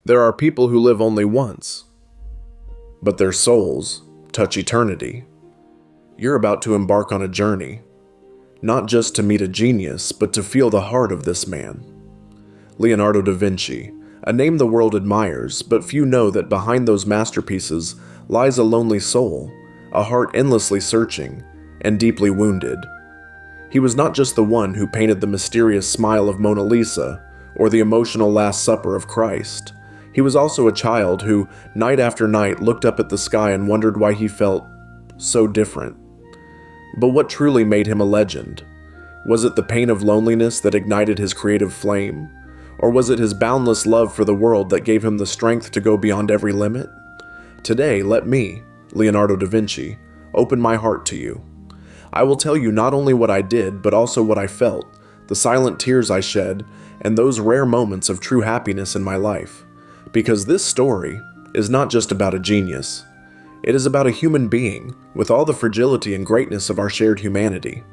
There are people who live only once, but their souls touch eternity. You're about to embark on a journey, not just to meet a genius, but to feel the heart of this man. Leonardo da Vinci, a name the world admires, but few know that behind those masterpieces lies a lonely soul, a heart endlessly searching and deeply wounded. He was not just the one who painted the mysterious smile of Mona Lisa or the emotional Last Supper of Christ. He was also a child who, night after night, looked up at the sky and wondered why he felt so different. But what truly made him a legend? Was it the pain of loneliness that ignited his creative flame? Or was it his boundless love for the world that gave him the strength to go beyond every limit? Today, let me, Leonardo da Vinci, open my heart to you. I will tell you not only what I did, but also what I felt, the silent tears I shed, and those rare moments of true happiness in my life. Because this story is not just about a genius. It is about a human being with all the fragility and greatness of our shared humanity.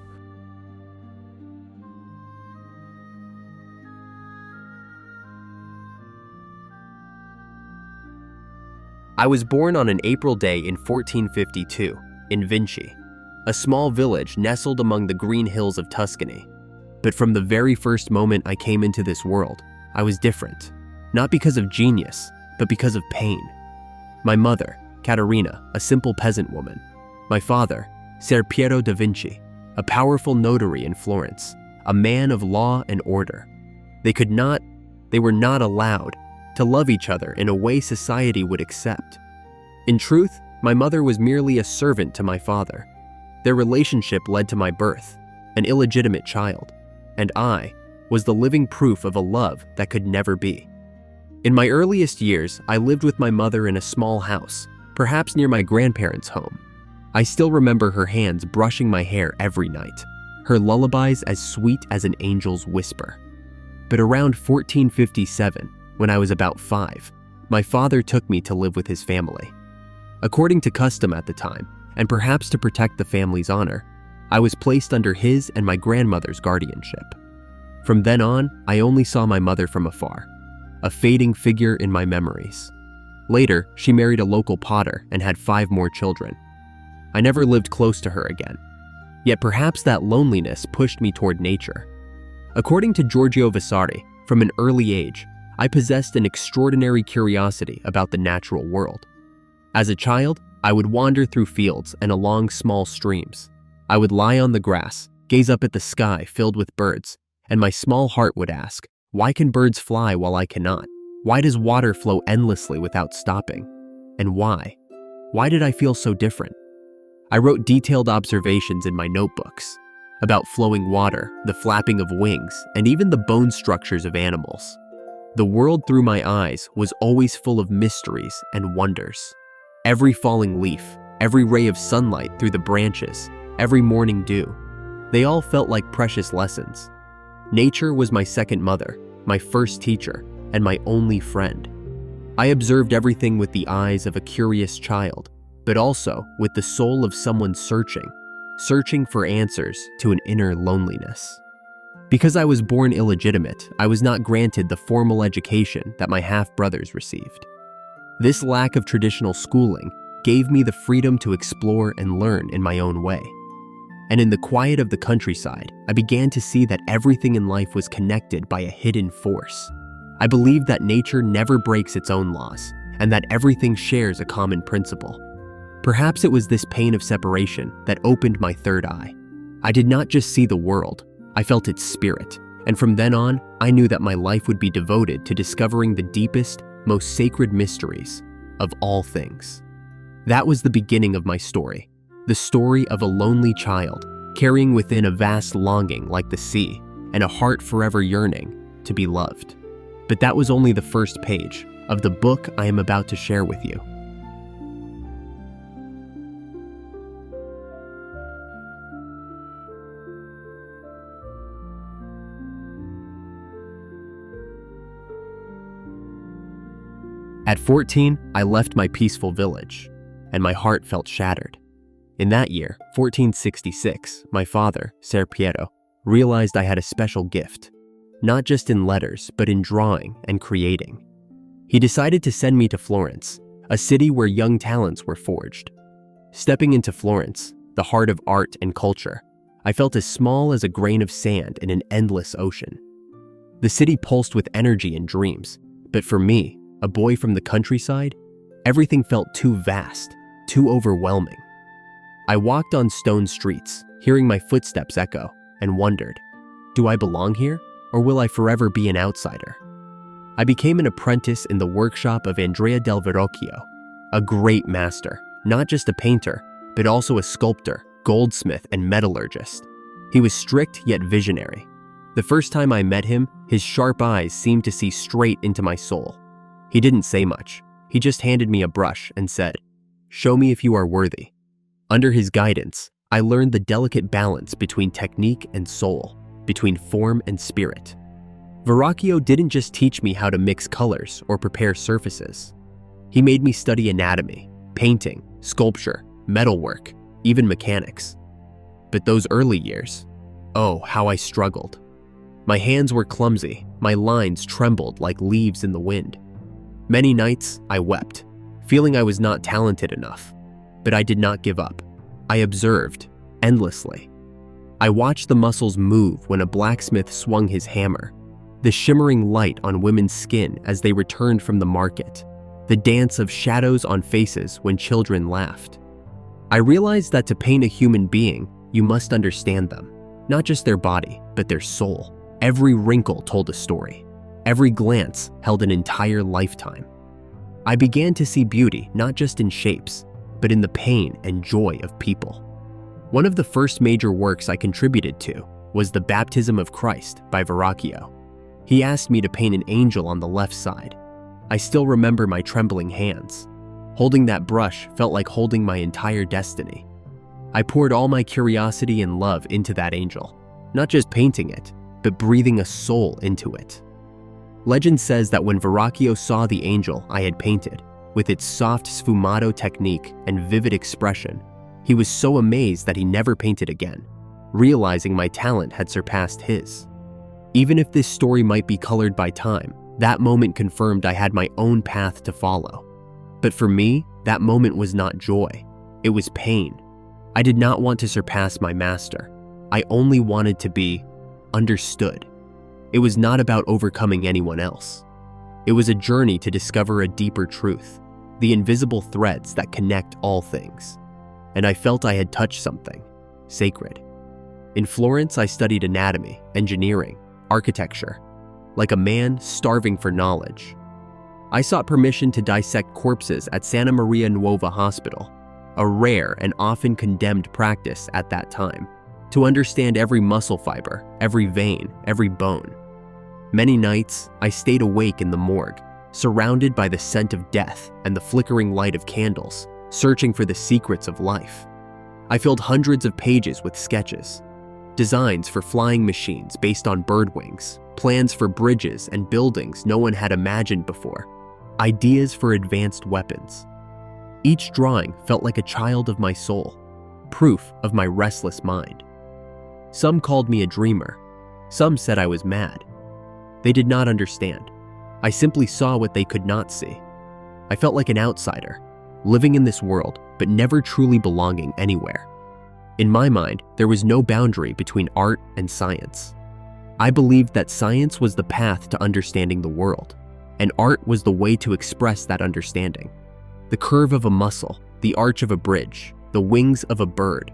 I was born on an April day in 1452 in Vinci, a small village nestled among the green hills of Tuscany. But from the very first moment I came into this world, I was different. Not because of genius, but because of pain. My mother, Caterina, a simple peasant woman. My father, Ser Piero da Vinci, a powerful notary in Florence, a man of law and order. They were not allowed to love each other in a way society would accept. In truth, my mother was merely a servant to my father. Their relationship led to my birth, an illegitimate child, and I was the living proof of a love that could never be. In my earliest years, I lived with my mother in a small house, perhaps near my grandparents' home. I still remember her hands brushing my hair every night, her lullabies as sweet as an angel's whisper. But around 1457, when I was about 5, my father took me to live with his family. According to custom at the time, and perhaps to protect the family's honor, I was placed under his and my grandmother's guardianship. From then on, I only saw my mother from afar, a fading figure in my memories. Later, she married a local potter and had 5 more children. I never lived close to her again. Yet perhaps that loneliness pushed me toward nature. According to Giorgio Vasari, from an early age, I possessed an extraordinary curiosity about the natural world. As a child, I would wander through fields and along small streams. I would lie on the grass, gaze up at the sky filled with birds, and my small heart would ask, why can birds fly while I cannot? Why does water flow endlessly without stopping? And why? Why did I feel so different? I wrote detailed observations in my notebooks about flowing water, the flapping of wings, and even the bone structures of animals. The world through my eyes was always full of mysteries and wonders. Every falling leaf, every ray of sunlight through the branches, every morning dew, they all felt like precious lessons. Nature was my second mother, my first teacher, and my only friend. I observed everything with the eyes of a curious child, but also with the soul of someone searching for answers to an inner loneliness. Because I was born illegitimate, I was not granted the formal education that my half-brothers received. This lack of traditional schooling gave me the freedom to explore and learn in my own way. And in the quiet of the countryside, I began to see that everything in life was connected by a hidden force. I believed that nature never breaks its own laws, and that everything shares a common principle. Perhaps it was this pain of separation that opened my third eye. I did not just see the world, I felt its spirit, and from then on, I knew that my life would be devoted to discovering the deepest, most sacred mysteries of all things. That was the beginning of my story, the story of a lonely child carrying within a vast longing like the sea and a heart forever yearning to be loved. But that was only the first page of the book I am about to share with you. At 14, I left my peaceful village, and my heart felt shattered. In that year, 1466, my father, Ser Piero, realized I had a special gift, not just in letters, but in drawing and creating. He decided to send me to Florence, a city where young talents were forged. Stepping into Florence, the heart of art and culture, I felt as small as a grain of sand in an endless ocean. The city pulsed with energy and dreams, but for me, a boy from the countryside, everything felt too vast, too overwhelming. I walked on stone streets, hearing my footsteps echo, and wondered, do I belong here, or will I forever be an outsider? I became an apprentice in the workshop of Andrea del Verrocchio, a great master, not just a painter, but also a sculptor, goldsmith, and metallurgist. He was strict yet visionary. The first time I met him, his sharp eyes seemed to see straight into my soul. He didn't say much. He just handed me a brush and said, "Show me if you are worthy." Under his guidance, I learned the delicate balance between technique and soul, between form and spirit. Verrocchio didn't just teach me how to mix colors or prepare surfaces. He made me study anatomy, painting, sculpture, metalwork, even mechanics. But those early years, oh, how I struggled. My hands were clumsy, my lines trembled like leaves in the wind. Many nights, I wept, feeling I was not talented enough. But I did not give up. I observed, endlessly. I watched the muscles move when a blacksmith swung his hammer, the shimmering light on women's skin as they returned from the market, the dance of shadows on faces when children laughed. I realized that to paint a human being, you must understand them, not just their body, but their soul. Every wrinkle told a story. Every glance held an entire lifetime. I began to see beauty not just in shapes, but in the pain and joy of people. One of the first major works I contributed to was The Baptism of Christ by Verrocchio. He asked me to paint an angel on the left side. I still remember my trembling hands. Holding that brush felt like holding my entire destiny. I poured all my curiosity and love into that angel, not just painting it, but breathing a soul into it. Legend says that when Verrocchio saw the angel I had painted, with its soft sfumato technique and vivid expression, he was so amazed that he never painted again, realizing my talent had surpassed his. Even if this story might be colored by time, that moment confirmed I had my own path to follow. But for me, that moment was not joy. It was pain. I did not want to surpass my master. I only wanted to be understood. It was not about overcoming anyone else. It was a journey to discover a deeper truth, the invisible threads that connect all things. And I felt I had touched something sacred. In Florence, I studied anatomy, engineering, architecture, like a man starving for knowledge. I sought permission to dissect corpses at Santa Maria Nuova Hospital, a rare and often condemned practice at that time, to understand every muscle fiber, every vein, every bone. Many nights, I stayed awake in the morgue, surrounded by the scent of death and the flickering light of candles, searching for the secrets of life. I filled hundreds of pages with sketches, designs for flying machines based on bird wings, plans for bridges and buildings no one had imagined before, ideas for advanced weapons. Each drawing felt like a child of my soul, proof of my restless mind. Some called me a dreamer. Some said I was mad. They did not understand. I simply saw what they could not see. I felt like an outsider, living in this world, but never truly belonging anywhere. In my mind, there was no boundary between art and science. I believed that science was the path to understanding the world, and art was the way to express that understanding. The curve of a muscle, the arch of a bridge, the wings of a bird,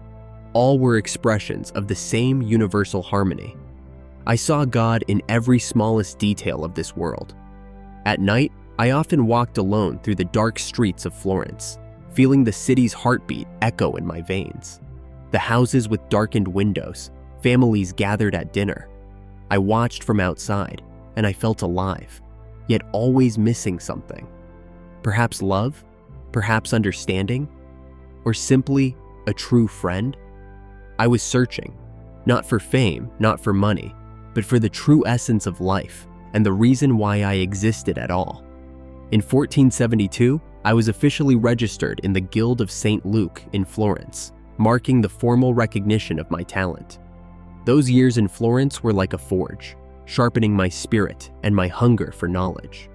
all were expressions of the same universal harmony. I saw God in every smallest detail of this world. At night, I often walked alone through the dark streets of Florence, feeling the city's heartbeat echo in my veins. The houses with darkened windows, families gathered at dinner. I watched from outside, and I felt alive, yet always missing something. Perhaps love, perhaps understanding, or simply a true friend. I was searching, not for fame, not for money, but for the true essence of life and the reason why I existed at all. In 1472, I was officially registered in the Guild of St. Luke in Florence, marking the formal recognition of my talent. Those years in Florence were like a forge, sharpening my spirit and my hunger for knowledge.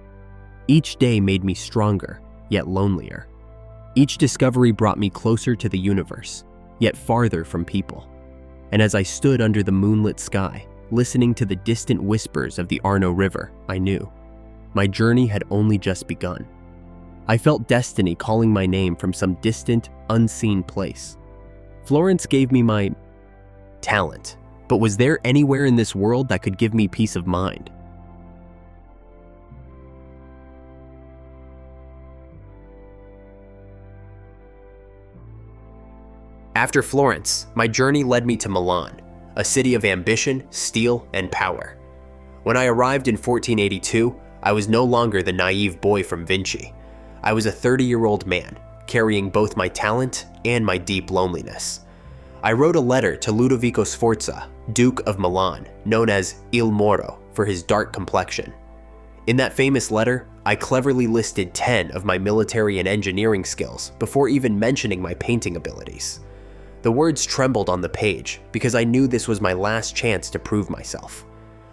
Each day made me stronger, yet lonelier. Each discovery brought me closer to the universe, yet farther from people. And as I stood under the moonlit sky, listening to the distant whispers of the Arno River, I knew my journey had only just begun. I felt destiny calling my name from some distant, unseen place. Florence gave me my talent, but was there anywhere in this world that could give me peace of mind? After Florence, my journey led me to Milan, a city of ambition, steel, and power. When I arrived in 1482, I was no longer the naive boy from Vinci. I was a 30-year-old man, carrying both my talent and my deep loneliness. I wrote a letter to Ludovico Sforza, Duke of Milan, known as Il Moro for his dark complexion. In that famous letter, I cleverly listed 10 of my military and engineering skills before even mentioning my painting abilities. The words trembled on the page because I knew this was my last chance to prove myself.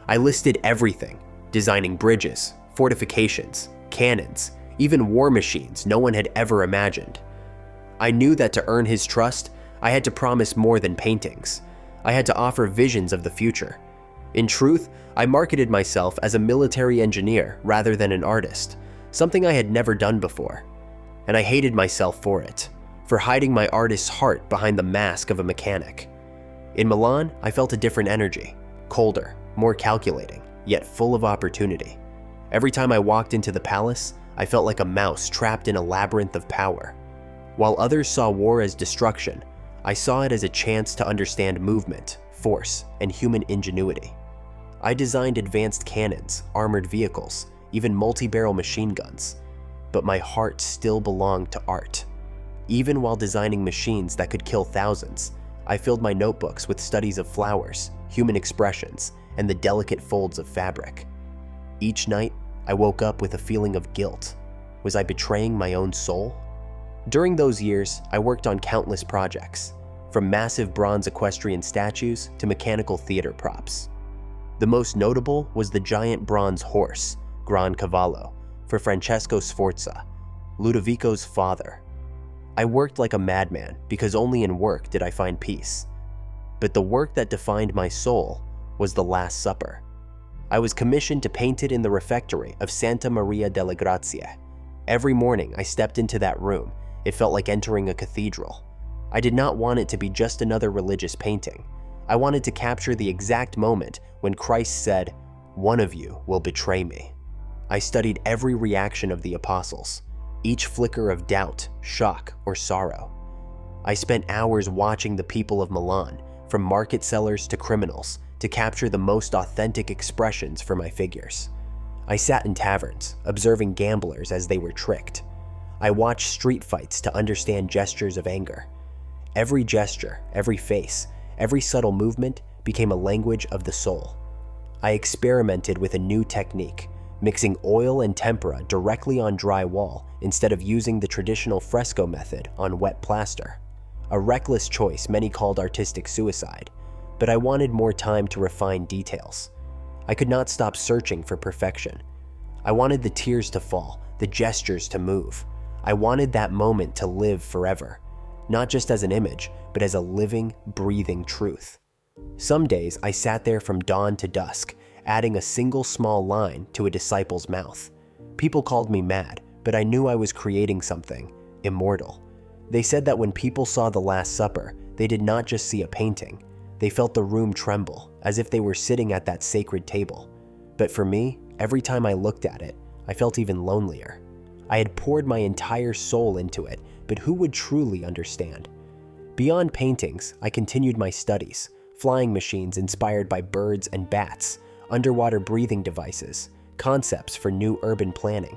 I listed everything, designing bridges, fortifications, cannons, even war machines no one had ever imagined. I knew that to earn his trust, I had to promise more than paintings. I had to offer visions of the future. In truth, I marketed myself as a military engineer rather than an artist, something I had never done before. And I hated myself for it, for hiding my artist's heart behind the mask of a mechanic. In Milan, I felt a different energy, colder, more calculating, yet full of opportunity. Every time I walked into the palace, I felt like a mouse trapped in a labyrinth of power. While others saw war as destruction, I saw it as a chance to understand movement, force, and human ingenuity. I designed advanced cannons, armored vehicles, even multi-barrel machine guns. But my heart still belonged to art. Even while designing machines that could kill thousands, I filled my notebooks with studies of flowers, human expressions, and the delicate folds of fabric. Each night, I woke up with a feeling of guilt. Was I betraying my own soul? During those years, I worked on countless projects, from massive bronze equestrian statues to mechanical theater props. The most notable was the giant bronze horse, Gran Cavallo, for Francesco Sforza, Ludovico's father. I worked like a madman because only in work did I find peace. But the work that defined my soul was the Last Supper. I was commissioned to paint it in the refectory of Santa Maria delle Grazie. Every morning I stepped into that room. It felt like entering a cathedral. I did not want it to be just another religious painting. I wanted to capture the exact moment when Christ said, "One of you will betray me." I studied every reaction of the apostles, each flicker of doubt, shock, or sorrow. I spent hours watching the people of Milan, from market sellers to criminals, to capture the most authentic expressions for my figures. I sat in taverns, observing gamblers as they were tricked. I watched street fights to understand gestures of anger. Every gesture, every face, every subtle movement became a language of the soul. I experimented with a new technique, mixing oil and tempera directly on dry wall instead of using the traditional fresco method on wet plaster. A reckless choice many called artistic suicide, but I wanted more time to refine details. I could not stop searching for perfection. I wanted the tears to fall, the gestures to move. I wanted that moment to live forever, not just as an image, but as a living, breathing truth. Some days I sat there from dawn to dusk, adding a single small line to a disciple's mouth. People called me mad, but I knew I was creating something immortal. They said that when people saw the Last Supper, they did not just see a painting. They felt the room tremble, as if they were sitting at that sacred table. But for me, every time I looked at it, I felt even lonelier. I had poured my entire soul into it, but who would truly understand? Beyond paintings, I continued my studies, flying machines inspired by birds and bats, underwater breathing devices, concepts for new urban planning.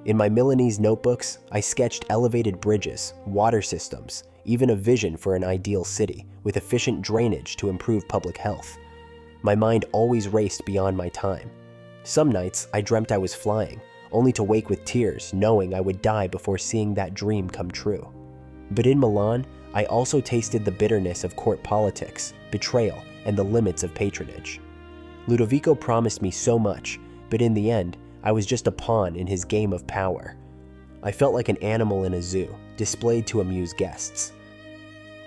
In my Milanese notebooks, I sketched elevated bridges, water systems, even a vision for an ideal city with efficient drainage to improve public health. My mind always raced beyond my time. Some nights, I dreamt I was flying, only to wake with tears knowing I would die before seeing that dream come true. But in Milan, I also tasted the bitterness of court politics, betrayal, and the limits of patronage. Ludovico promised me so much, but in the end, I was just a pawn in his game of power. I felt like an animal in a zoo, displayed to amuse guests.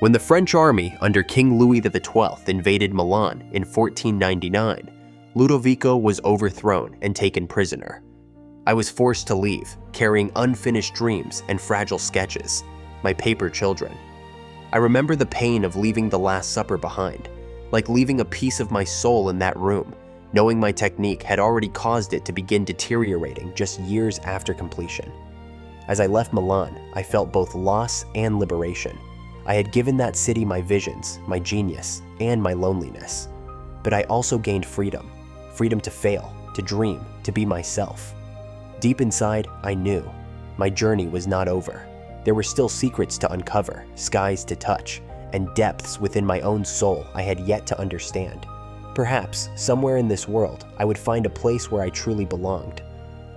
When the French army under King Louis XII invaded Milan in 1499, Ludovico was overthrown and taken prisoner. I was forced to leave, carrying unfinished dreams and fragile sketches, my paper children. I remember the pain of leaving the Last Supper behind, like leaving a piece of my soul in that room, knowing my technique had already caused it to begin deteriorating just years after completion. As I left Milan, I felt both loss and liberation. I had given that city my visions, my genius, and my loneliness. But I also gained freedom. Freedom to fail, to dream, to be myself. Deep inside, I knew. My journey was not over. There were still secrets to uncover, skies to touch, and depths within my own soul I had yet to understand. Perhaps, somewhere in this world, I would find a place where I truly belonged.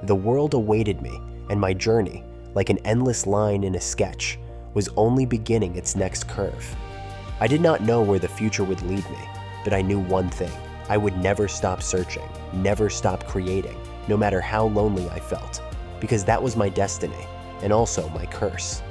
The world awaited me, and my journey, like an endless line in a sketch, was only beginning its next curve. I did not know where the future would lead me, but I knew one thing. I would never stop searching, never stop creating, no matter how lonely I felt, because that was my destiny, and also my curse.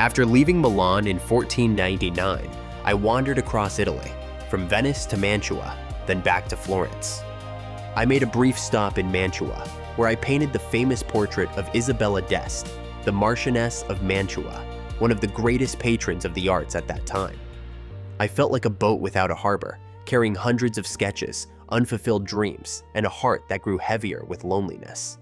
After leaving Milan in 1499, I wandered across Italy, from Venice to Mantua, then back to Florence. I made a brief stop in Mantua, where I painted the famous portrait of Isabella d'Este, the Marchioness of Mantua, one of the greatest patrons of the arts at that time. I felt like a boat without a harbor, carrying hundreds of sketches, unfulfilled dreams, and a heart that grew heavier with loneliness.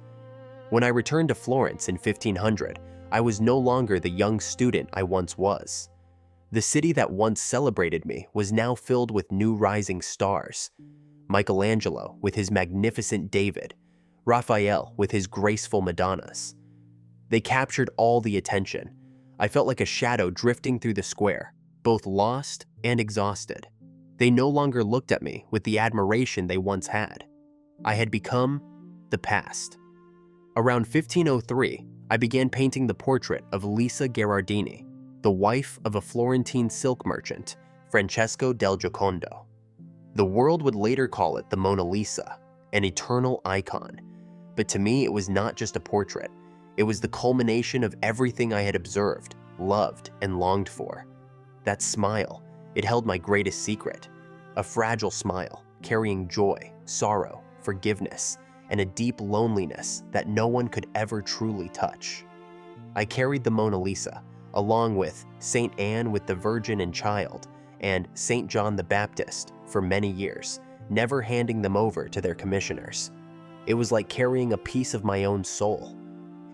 When I returned to Florence in 1500, I was no longer the young student I once was. The city that once celebrated me was now filled with new rising stars. Michelangelo with his magnificent David, Raphael with his graceful Madonnas. They captured all the attention. I felt like a shadow drifting through the square, both lost and exhausted. They no longer looked at me with the admiration they once had. I had become the past. Around 1503, I began painting the portrait of Lisa Gherardini, the wife of a Florentine silk merchant, Francesco del Giocondo. The world would later call it the Mona Lisa, an eternal icon. But to me, it was not just a portrait. It was the culmination of everything I had observed, loved, and longed for. That smile, it held my greatest secret. A fragile smile, carrying joy, sorrow, forgiveness, and a deep loneliness that no one could ever truly touch. I carried the Mona Lisa, along with Saint Anne with the Virgin and Child, and Saint John the Baptist, for many years, never handing them over to their commissioners. It was like carrying a piece of my own soul.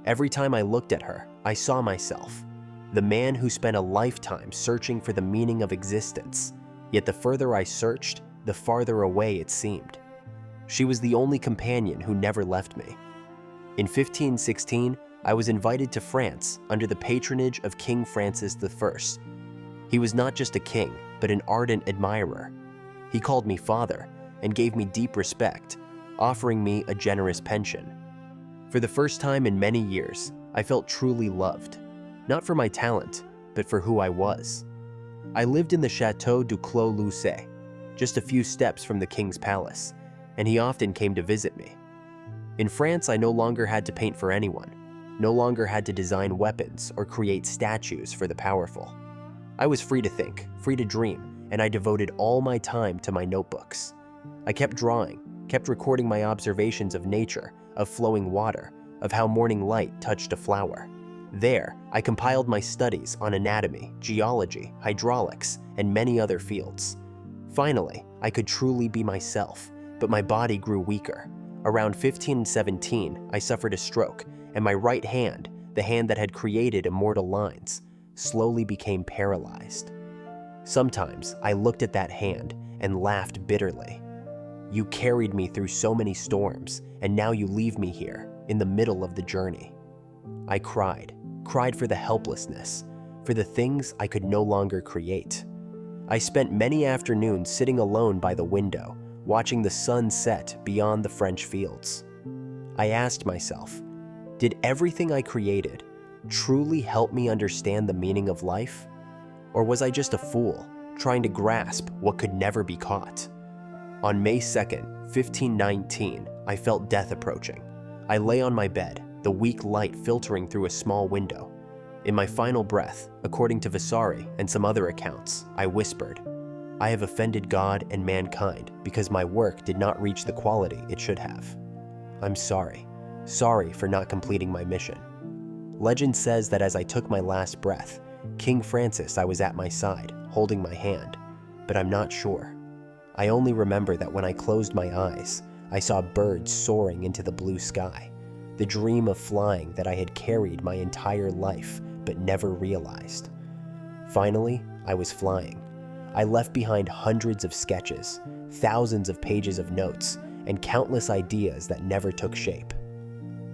Every time I looked at her, I saw myself, the man who spent a lifetime searching for the meaning of existence, yet the further I searched, the farther away it seemed. She was the only companion who never left me. In 1516, I was invited to France under the patronage of King Francis I. He was not just a king, but an ardent admirer. He called me father and gave me deep respect, offering me a generous pension. For the first time in many years, I felt truly loved, not for my talent, but for who I was. I lived in the Château du Clos-Lucé, just a few steps from the king's palace, and he often came to visit me. In France, I no longer had to paint for anyone, no longer had to design weapons or create statues for the powerful. I was free to think, free to dream, and I devoted all my time to my notebooks. I kept drawing, kept recording my observations of nature, of flowing water, of how morning light touched a flower. There, I compiled my studies on anatomy, geology, hydraulics, and many other fields. Finally, I could truly be myself, but my body grew weaker. Around 1517, I suffered a stroke, and my right hand, the hand that had created immortal lines, slowly became paralyzed. Sometimes I looked at that hand and laughed bitterly. You carried me through so many storms, and now you leave me here, in the middle of the journey. I cried for the helplessness, for the things I could no longer create. I spent many afternoons sitting alone by the window, watching the sun set beyond the French fields. I asked myself, did everything I created truly help me understand the meaning of life? Or was I just a fool, trying to grasp what could never be caught? On May 2nd, 1519, I felt death approaching. I lay on my bed, the weak light filtering through a small window. In my final breath, according to Vasari and some other accounts, I whispered, I have offended God and mankind because my work did not reach the quality it should have. I'm sorry for not completing my mission. Legend says that as I took my last breath, King Francis was at my side, holding my hand, but I'm not sure. I only remember that when I closed my eyes, I saw birds soaring into the blue sky, the dream of flying that I had carried my entire life but never realized. Finally, I was flying. I left behind hundreds of sketches, thousands of pages of notes, and countless ideas that never took shape.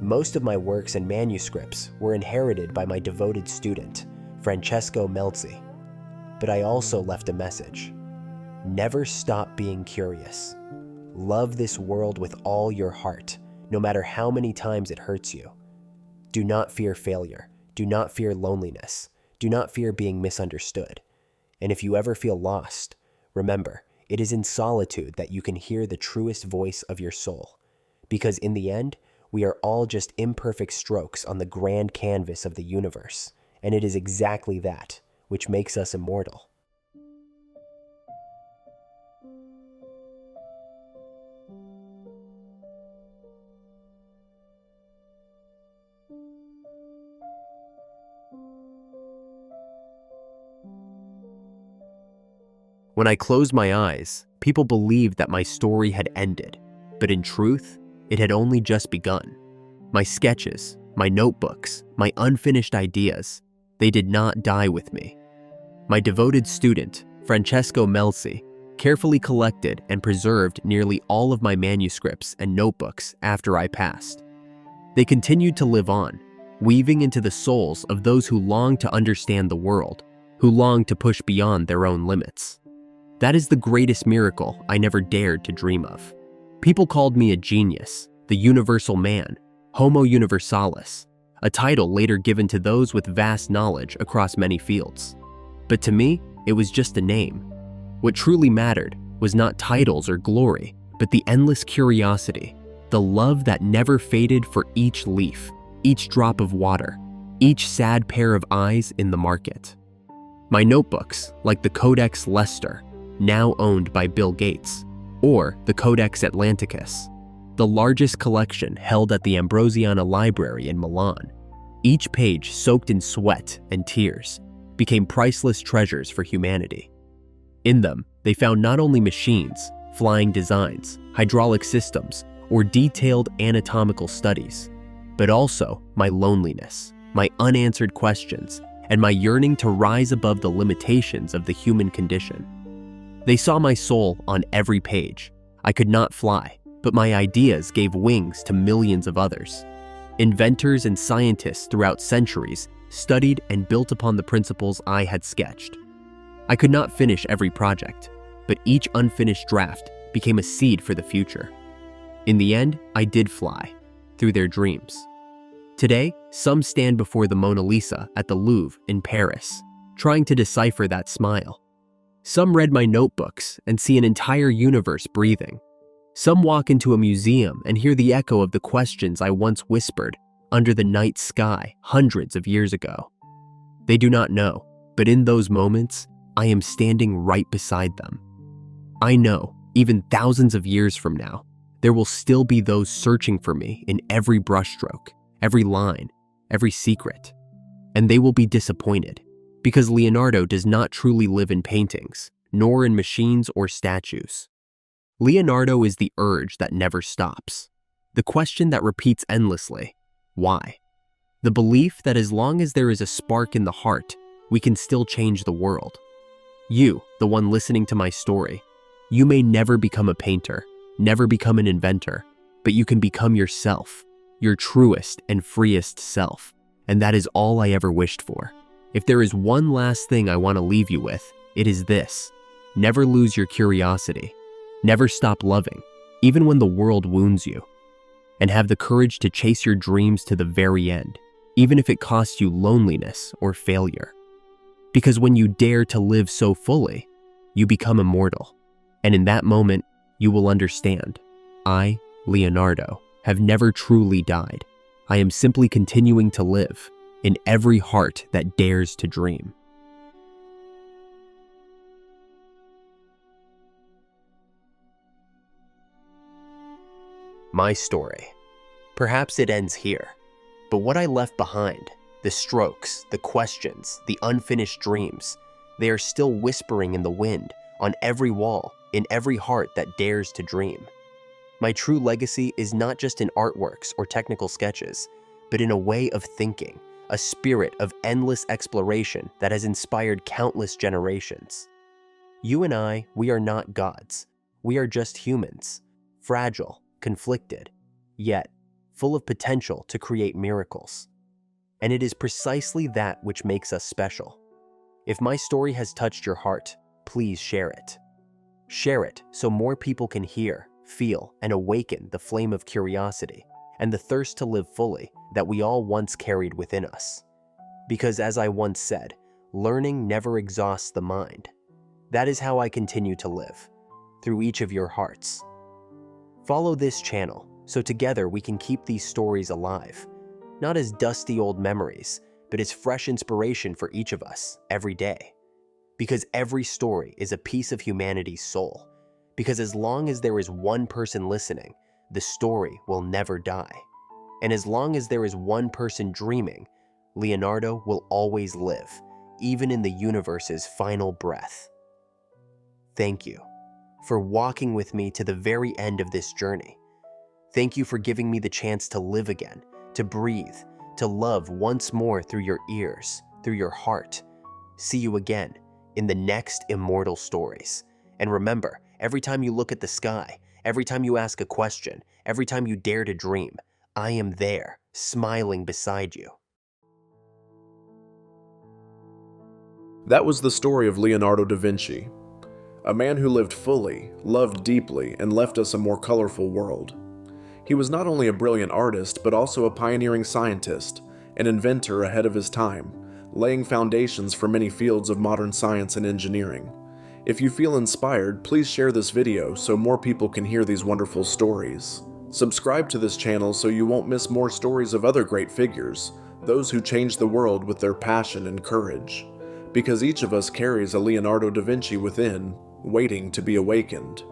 Most of my works and manuscripts were inherited by my devoted student, Francesco Melzi. But I also left a message. Never stop being curious. Love this world with all your heart, no matter how many times it hurts you. Do not fear failure. Do not fear loneliness. Do not fear being misunderstood. And if you ever feel lost, remember, it is in solitude that you can hear the truest voice of your soul. Because in the end, we are all just imperfect strokes on the grand canvas of the universe, and it is exactly that which makes us immortal. When I closed my eyes, people believed that my story had ended, but in truth, it had only just begun. My sketches, my notebooks, my unfinished ideas, they did not die with me. My devoted student, Francesco Melzi, carefully collected and preserved nearly all of my manuscripts and notebooks after I passed. They continued to live on, weaving into the souls of those who long to understand the world, who long to push beyond their own limits. That is the greatest miracle I never dared to dream of. People called me a genius, the universal man, Homo Universalis, a title later given to those with vast knowledge across many fields. But to me, it was just a name. What truly mattered was not titles or glory, but the endless curiosity, the love that never faded for each leaf, each drop of water, each sad pair of eyes in the market. My notebooks, like the Codex Leicester, now owned by Bill Gates, or the Codex Atlanticus, the largest collection held at the Ambrosiana Library in Milan, each page soaked in sweat and tears, became priceless treasures for humanity. In them, they found not only machines, flying designs, hydraulic systems, or detailed anatomical studies, but also my loneliness, my unanswered questions, and my yearning to rise above the limitations of the human condition. They saw my soul on every page. I could not fly, but my ideas gave wings to millions of others. Inventors and scientists throughout centuries studied and built upon the principles I had sketched. I could not finish every project, but each unfinished draft became a seed for the future. In the end, I did fly, through their dreams. Today, some stand before the Mona Lisa at the Louvre in Paris, trying to decipher that smile. Some read my notebooks and see an entire universe breathing. Some walk into a museum and hear the echo of the questions I once whispered under the night sky hundreds of years ago. They do not know, but in those moments, I am standing right beside them. I know, even thousands of years from now, there will still be those searching for me in every brushstroke, every line, every secret. And they will be disappointed, because Leonardo does not truly live in paintings, nor in machines or statues. Leonardo is the urge that never stops, the question that repeats endlessly, why? The belief that as long as there is a spark in the heart, we can still change the world. You, the one listening to my story, you may never become a painter, never become an inventor, but you can become yourself, your truest and freest self, and that is all I ever wished for. If there is one last thing I want to leave you with, it is this. Never lose your curiosity. Never stop loving, even when the world wounds you. And have the courage to chase your dreams to the very end, even if it costs you loneliness or failure. Because when you dare to live so fully, you become immortal. And in that moment, you will understand. I, Leonardo, have never truly died. I am simply continuing to live in every heart that dares to dream. My story. Perhaps it ends here, but what I left behind, the strokes, the questions, the unfinished dreams, they are still whispering in the wind, on every wall, in every heart that dares to dream. My true legacy is not just in artworks or technical sketches, but in a way of thinking, a spirit of endless exploration that has inspired countless generations. You and I, we are not gods. We are just humans, fragile, conflicted, yet full of potential to create miracles. And it is precisely that which makes us special. If my story has touched your heart, please share it. Share it so more people can hear, feel, and awaken the flame of curiosity and the thirst to live fully that we all once carried within us. Because as I once said, learning never exhausts the mind. That is how I continue to live, through each of your hearts. Follow this channel so together we can keep these stories alive, not as dusty old memories, but as fresh inspiration for each of us every day. Because every story is a piece of humanity's soul. Because as long as there is one person listening, the story will never die. And as long as there is one person dreaming, Leonardo will always live, even in the universe's final breath. Thank you for walking with me to the very end of this journey. Thank you for giving me the chance to live again, to breathe, to love once more through your ears, through your heart. See you again in the next immortal stories. And remember, every time you look at the sky, every time you ask a question, every time you dare to dream, I am there, smiling beside you. That was the story of Leonardo da Vinci, a man who lived fully, loved deeply, and left us a more colorful world. He was not only a brilliant artist, but also a pioneering scientist, an inventor ahead of his time, laying foundations for many fields of modern science and engineering. If you feel inspired, please share this video so more people can hear these wonderful stories. Subscribe to this channel so you won't miss more stories of other great figures, those who changed the world with their passion and courage. Because each of us carries a Leonardo da Vinci within, waiting to be awakened.